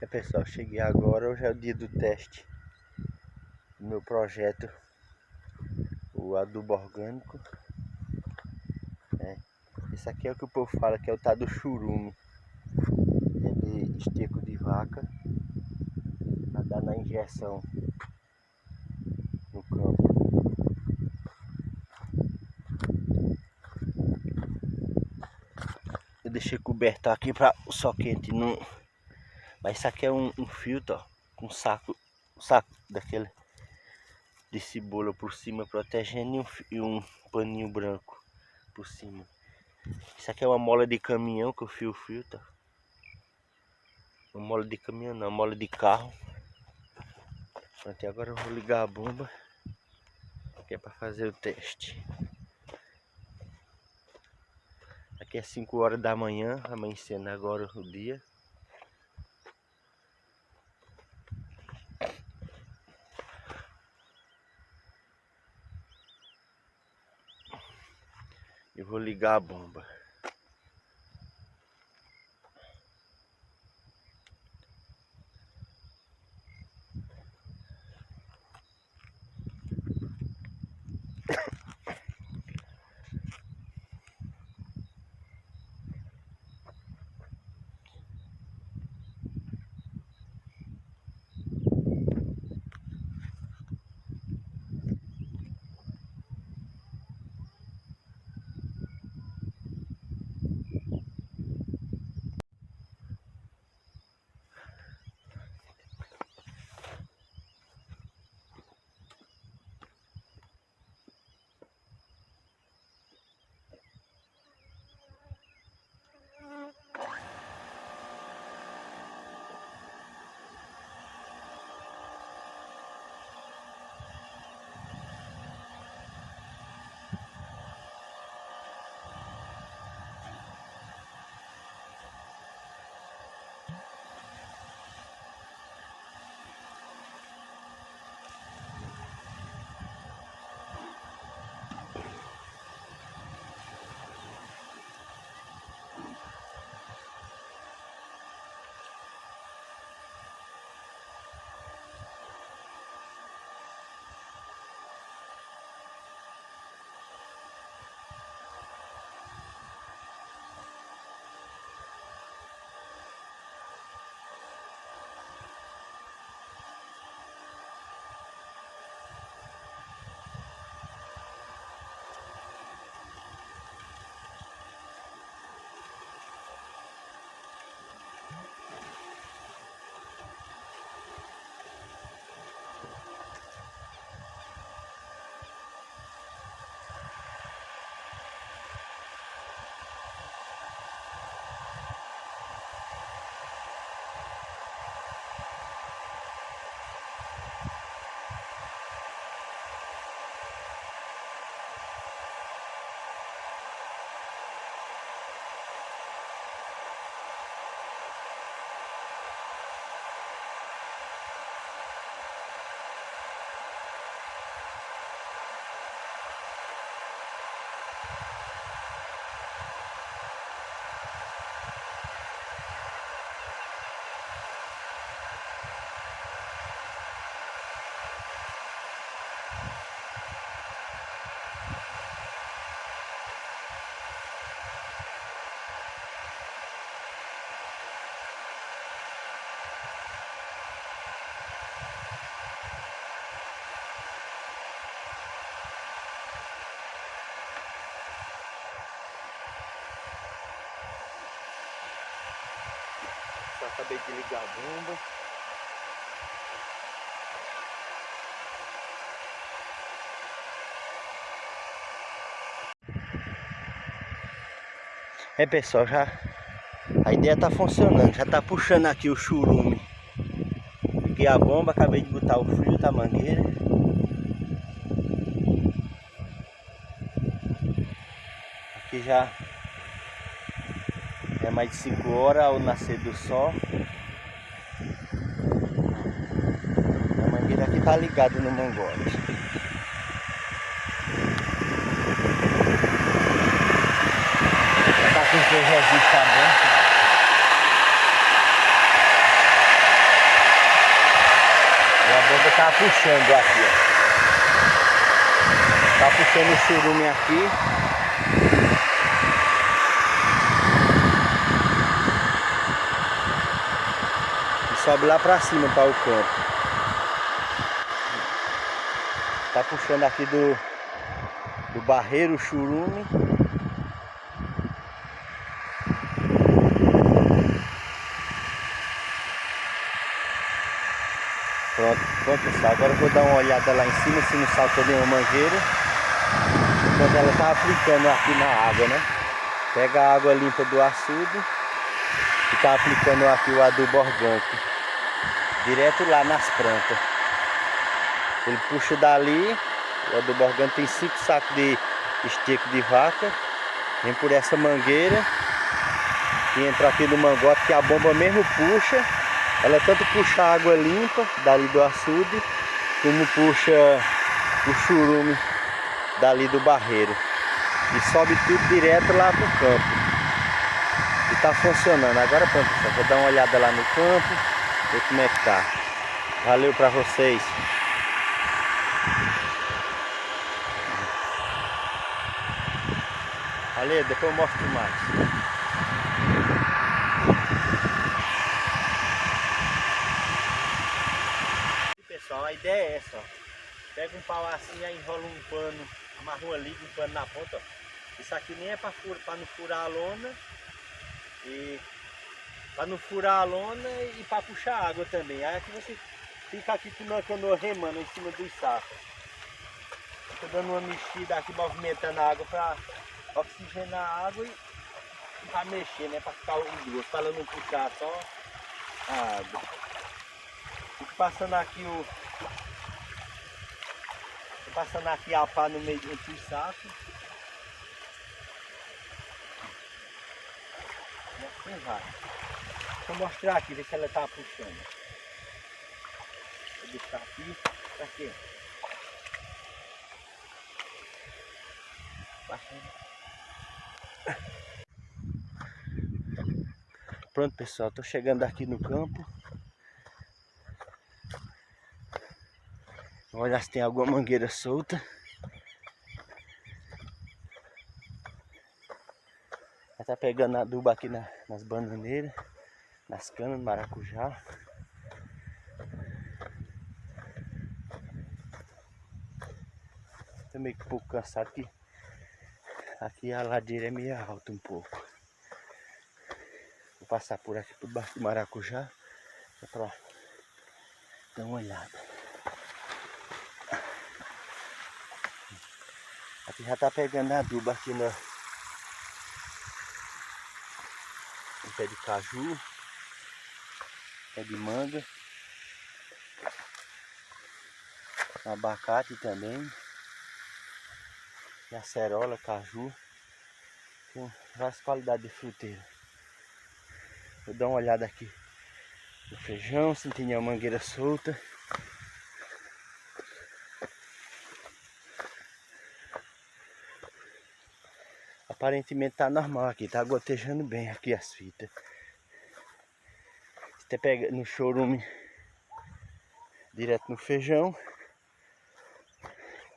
Pessoal, cheguei agora, hoje é o dia do teste do meu projeto, o adubo orgânico. Esse aqui é o que o povo fala que é o tal do churume. É de esterco de vaca para dar na injeção no campo. Eu deixei coberto aqui para o sol quente não. Mas isso aqui é um filtro, ó, com um saco daquele de cebola por cima protegendo e um paninho branco por cima. Isso aqui é uma mola de caminhão que eu fio o filtro. Uma mola de caminhão não, mola de carro. Até agora eu vou ligar a bomba, que é para fazer o teste. Aqui é 5 horas da manhã, amanhecendo agora o dia. Eu vou ligar a bomba. Só acabei de ligar a bomba. Pessoal, já a ideia tá funcionando, já tá puxando aqui o churume. Liguei a bomba, acabei de botar o fio da mangueira. Aqui já é mais de 5 horas ao nascer do sol. A mangueira aqui tá ligada no mangote. Já tá com o registro aberto. tá puxando aqui, ó. Tá puxando o churume aqui. E sobe lá pra cima para o campo. Tá puxando aqui do barreiro o churume. Pronto pessoal, agora eu vou dar uma olhada lá em cima se não salta nenhuma mangueira. Quando ela tá aplicando aqui na água, né? Pega a água limpa do açude e tá aplicando aqui o adubo orgânico direto lá nas plantas. Ele puxa dali, o adubo orgânico tem 5 sacos de esterco de vaca. Vem por essa mangueira e entra aqui no mangote que a bomba mesmo puxa. Ela tanto puxa a água limpa dali do açude, como puxa o churume dali do barreiro. E sobe tudo direto lá pro campo. E tá funcionando. Agora pronto, pessoal, vou dar uma olhada lá no campo, ver como é que tá. Valeu pra vocês. Valeu, depois eu mostro mais. Pessoal, a ideia é essa, ó. Pega um pau assim, aí enrola um pano, amarra uma liga, um pano na ponta, ó. Isso aqui nem é para não furar a lona, e para não furar a lona e para puxar água também. Aí aqui você fica aqui com uma canoa remando em cima dos sacos. Fica dando uma mexida aqui, movimentando a água para oxigenar a água e para mexer, né? Para ficar os dois, para ela não puxar só a água. Fico passando aqui passando aqui a pá no meio dos sacos. E assim vai. Vou mostrar aqui, ver se ela tá puxando. Vou deixar aqui. Pra quê? Pronto pessoal, tô chegando aqui no campo. Vou olhar se tem alguma mangueira solta. Já tá pegando adubo aqui nas bananeiras, nas canas do maracujá. Tô meio que um pouco cansado que aqui a ladeira é meio alta um pouco. Vou passar por aqui por baixo do maracujá pra dar uma olhada. Aqui já tá pegando adubo aqui no pé de caju, pé de manga, abacate também, e acerola, caju, tem várias qualidades de fruteira. Vou dar uma olhada aqui no feijão, se não tem nenhuma mangueira solta. Aparentemente tá normal aqui, tá gotejando bem aqui as fitas. Você pega no chorume direto no feijão,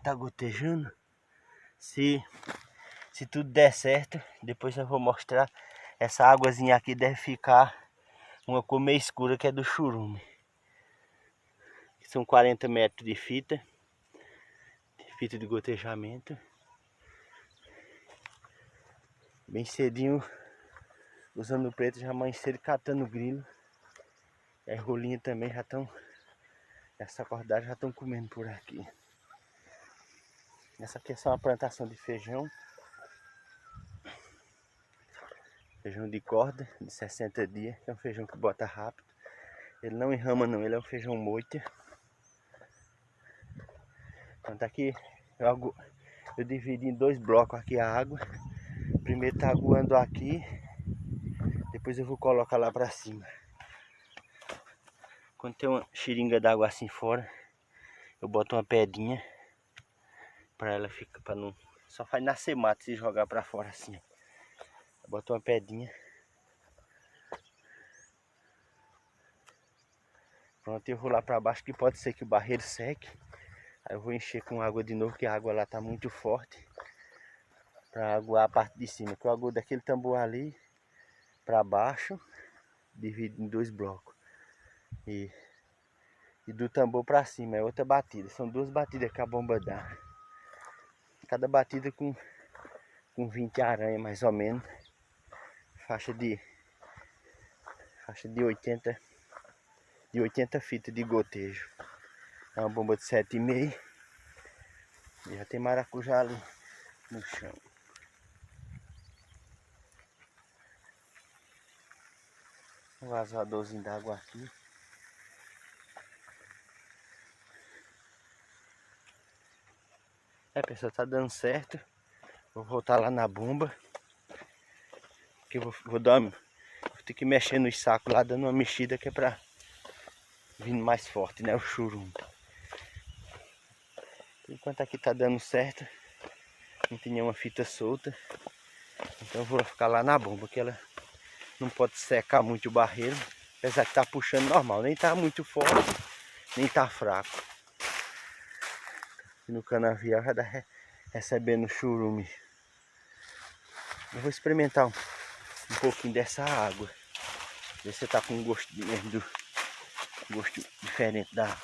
tá gotejando. Se tudo der certo, depois eu vou mostrar. Essa águazinha aqui deve ficar uma cor meio escura, que é do churume. São 40 metros de fita de gotejamento. Bem cedinho, usando o preto, já amanheceram catando grilo. E as rolinhas também já estão, essa acordada já estão comendo por aqui. Essa aqui é só uma plantação de feijão. Feijão de corda, de 60 dias, que é um feijão que bota rápido. Ele não enrama não, ele é um feijão moita. Então tá aqui, eu dividi em 2 blocos aqui a água. Primeiro tá aguando aqui, depois eu vou colocar lá pra cima. Quando tem uma xiringa d'água assim fora, eu boto uma pedrinha pra ela ficar, pra não... Só faz nascer mato se jogar pra fora assim. Eu boto uma pedrinha. Pronto, eu vou lá pra baixo que pode ser que o barreiro seque. Aí eu vou encher com água de novo, que a água lá tá muito forte. Pra aguar a parte de cima. Que eu aguo daquele tambor ali pra baixo, divido em 2 blocos. E do tambor pra cima é outra batida. São 2 batidas que a bomba dá. Cada batida com 20 aranha mais ou menos. Faixa de 80 fitas de gotejo. É uma bomba de 7,5. E já tem maracujá ali no chão. Um vazadorzinho d'água aqui. Pessoal, tá dando certo. Vou voltar lá na bomba. Que eu vou ter que mexer nos sacos lá, dando uma mexida que é pra vir mais forte, né? O churume. Enquanto aqui tá dando certo, não tem nenhuma fita solta. Então eu vou ficar lá na bomba, que ela não pode secar muito o barreiro. Apesar que tá puxando normal, nem tá muito forte, nem tá fraco. E no canavial já tá recebendo churume. Eu vou experimentar um pouquinho dessa água. Ver se tá com um gosto gosto diferente da.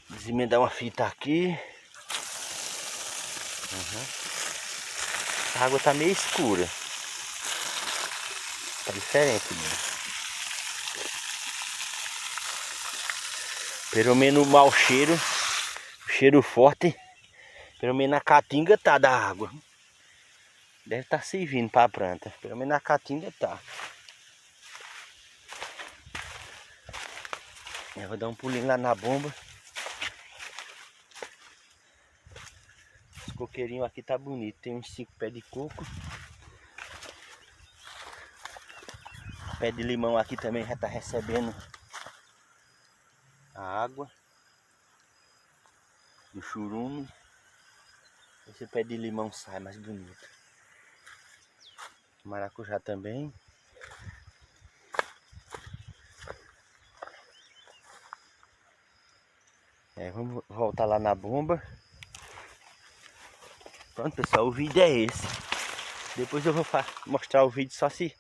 Desemendar uma fita aqui. A água tá meio escura. Tá diferente mesmo. Pelo menos o mau cheiro, cheiro forte, pelo menos a caatinga tá da água. Deve estar servindo para a planta. Pelo menos a caatinga tá. Eu vou dar um pulinho lá na bomba. Os coqueirinhos aqui tá bonito. Tem uns 5 pés de coco. O pé de limão aqui também já tá recebendo a água do churume. Esse pé de limão sai mais bonito. Maracujá também. Vamos voltar lá na bomba. Pronto, pessoal, o vídeo é esse. Depois eu vou mostrar o vídeo só se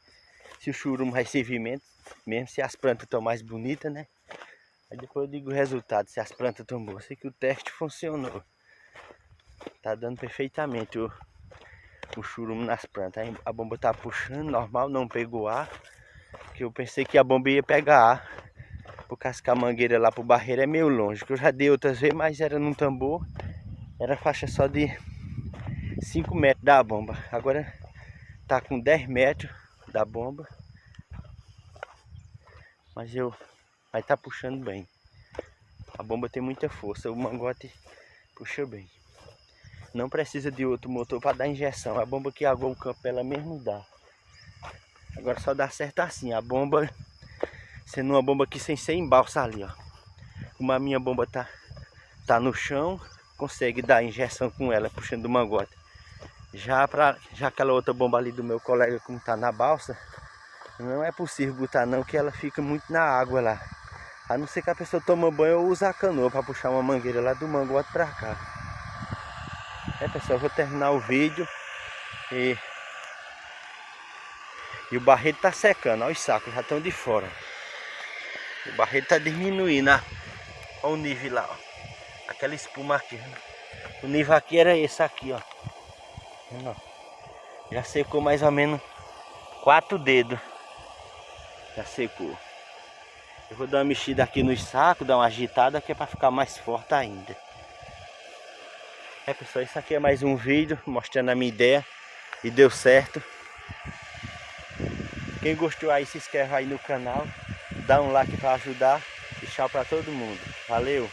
o churume vai servir mesmo, se as plantas estão mais bonitas, né? Aí depois eu digo o resultado, se as plantas estão boas. Sei que o teste funcionou. Tá dando perfeitamente o churume nas plantas. Aí a bomba tá puxando, normal, não pegou ar. Que eu pensei que a bomba ia pegar ar. Por causa que a mangueira lá pro barreiro é meio longe. Que eu já dei outras vezes, mas era num tambor. Era faixa só de 5 metros da bomba. Agora tá com 10 metros da bomba. Mas tá puxando bem. A bomba tem muita força. O mangote puxa bem. Não precisa de outro motor para dar injeção. A bomba que aguou o campo ela mesmo dá. Agora só dá certo assim. A bomba, sendo uma bomba aqui sem ser embalsa ali, ó. Como a minha bomba tá no chão, consegue dar injeção com ela, puxando o mangote. Já aquela outra bomba ali do meu colega, como tá na balsa, não é possível botar não, que ela fica muito na água lá. A não ser que a pessoa toma banho ou usa a canoa para puxar uma mangueira lá do mangote para cá. Pessoal, eu vou terminar o vídeo e o barreiro tá secando, olha os sacos, já estão de fora. O barreiro tá diminuindo, olha o nível lá, ó. Aquela espuma aqui. O nível aqui era esse aqui, ó. Já secou mais ou menos 4 dedos. Já secou. Eu vou dar uma mexida aqui nos sacos, dar uma agitada que é para ficar mais forte ainda. Pessoal, isso aqui é mais um vídeo mostrando a minha ideia e deu certo. Quem gostou aí, se inscreve aí no canal, dá um like para ajudar e tchau para todo mundo. Valeu!